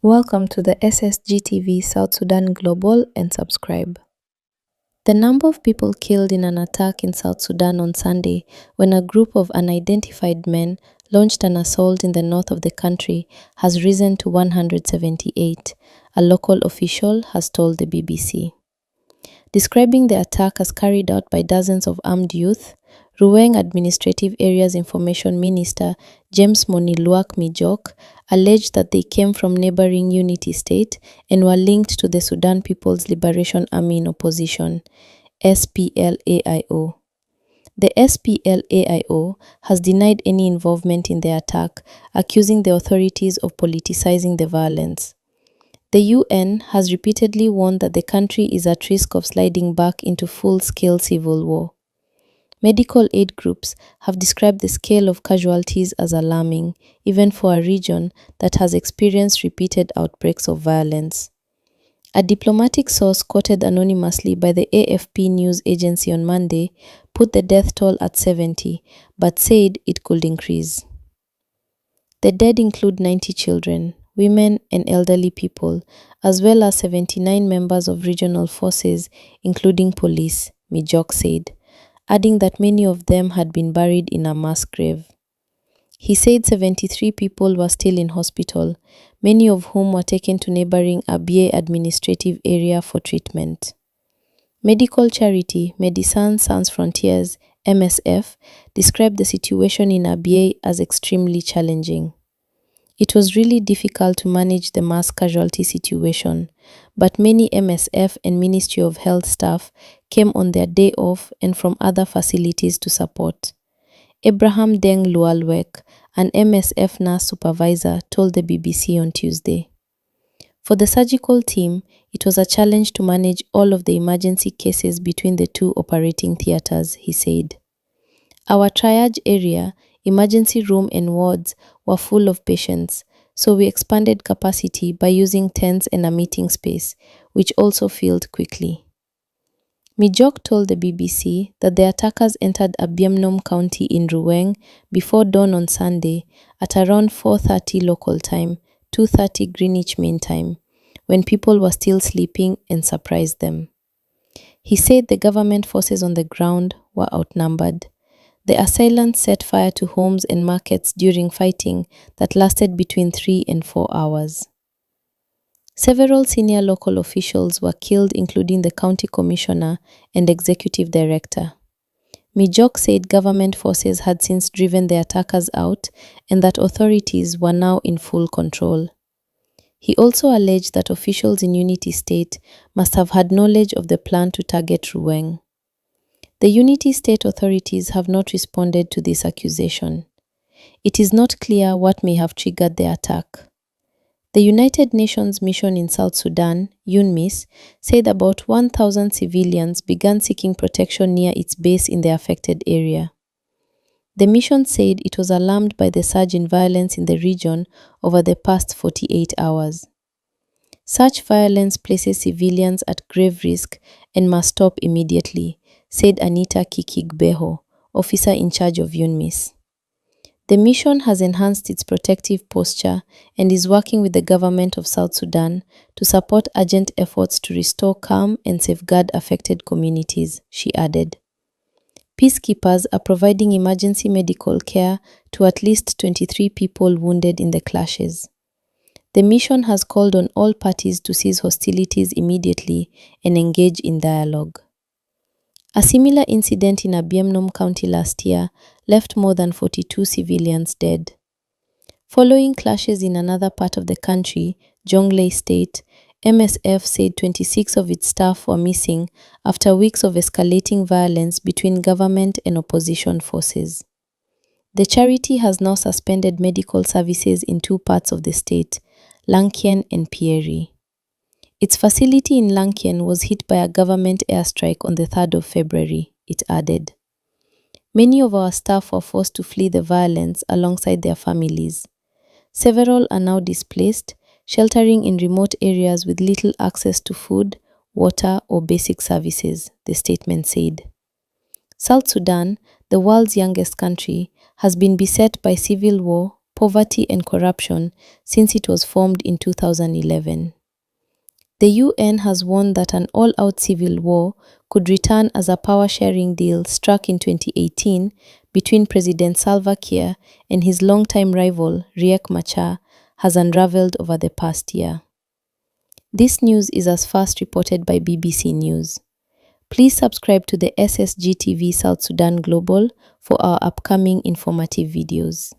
Welcome to the SSGTV South Sudan Global and subscribe. The number of people killed in an attack in South Sudan on Sunday when a group of unidentified men launched an assault in the north of the country has risen to 178, a local official has told the BBC. Describing the attack as carried out by dozens of armed youth, Ruweng Administrative Area's Information Minister James Moniluak Mijok alleged that they came from neighboring Unity State and were linked to the Sudan People's Liberation Army in Opposition, SPLAIO. The SPLAIO has denied any involvement in the attack, accusing the authorities of politicizing the violence. The UN has repeatedly warned that the country is at risk of sliding back into full-scale civil war. Medical aid groups have described the scale of casualties as alarming, even for a region that has experienced repeated outbreaks of violence. A diplomatic source quoted anonymously by the AFP news agency on Monday put the death toll at 70, but said it could increase. The dead include 90 children, women and elderly people, as well as 79 members of regional forces, including police, Mijok said, adding that many of them had been buried in a mass grave. He said 73 people were still in hospital, many of whom were taken to neighboring Abiemnhom administrative area for treatment. Medical charity Médecins Sans Frontières, MSF, described the situation in Abiemnhom as extremely challenging. It was really difficult to manage the mass casualty situation, but many MSF and Ministry of Health staff came on their day off and from other facilities to support. Abiemnhom Deng Lualwek, an MSF nurse supervisor, told the BBC on Tuesday. For the surgical team, it was a challenge to manage all of the emergency cases between the two operating theaters, he said. Our triage area, emergency room and wards were full of patients, so we expanded capacity by using tents and a meeting space, which also filled quickly. Mijok told the BBC that the attackers entered Abiemnhom County in Ruweng before dawn on Sunday at around 4:30 local time, 2:30 Greenwich Mean Time, when people were still sleeping, and surprised them. He said the government forces on the ground were outnumbered. The assailants set fire to homes and markets during fighting that lasted between 3 and 4 hours. Several senior local officials were killed, including the county commissioner and executive director. Mijok said government forces had since driven the attackers out and that authorities were now in full control. He also alleged that officials in Unity State must have had knowledge of the plan to target Ruweng. The Unity State authorities have not responded to this accusation. It is not clear what may have triggered the attack. The United Nations mission in South Sudan, UNMISS, said about 1,000 civilians began seeking protection near its base in the affected area. The mission said it was alarmed by the surge in violence in the region over the past 48 hours. Such violence places civilians at grave risk and must stop immediately, said Anita Kikigbeho, officer in charge of UNMISS. The mission has enhanced its protective posture and is working with the government of South Sudan to support urgent efforts to restore calm and safeguard affected communities, she added. Peacekeepers are providing emergency medical care to at least 23 people wounded in the clashes. The mission has called on all parties to cease hostilities immediately and engage in dialogue. A similar incident in Abiemnhom County last year left more than 42 civilians dead. Following clashes in another part of the country, Jonglei State, MSF said 26 of its staff were missing after weeks of escalating violence between government and opposition forces. The charity has now suspended medical services in two parts of the state, Lankien and Pieri. Its facility in Lankien was hit by a government airstrike on the 3rd of February, it added. Many of our staff were forced to flee the violence alongside their families. Several are now displaced, sheltering in remote areas with little access to food, water, or basic services, the statement said. South Sudan, the world's youngest country, has been beset by civil war, poverty and corruption since it was formed in 2011. The UN has warned that an all-out civil war could return as a power-sharing deal struck in 2018 between President Salva Kiir and his longtime rival Riek Machar has unraveled over the past year. This news is as first reported by BBC News. Please subscribe to the SSGTV South Sudan Global for our upcoming informative videos.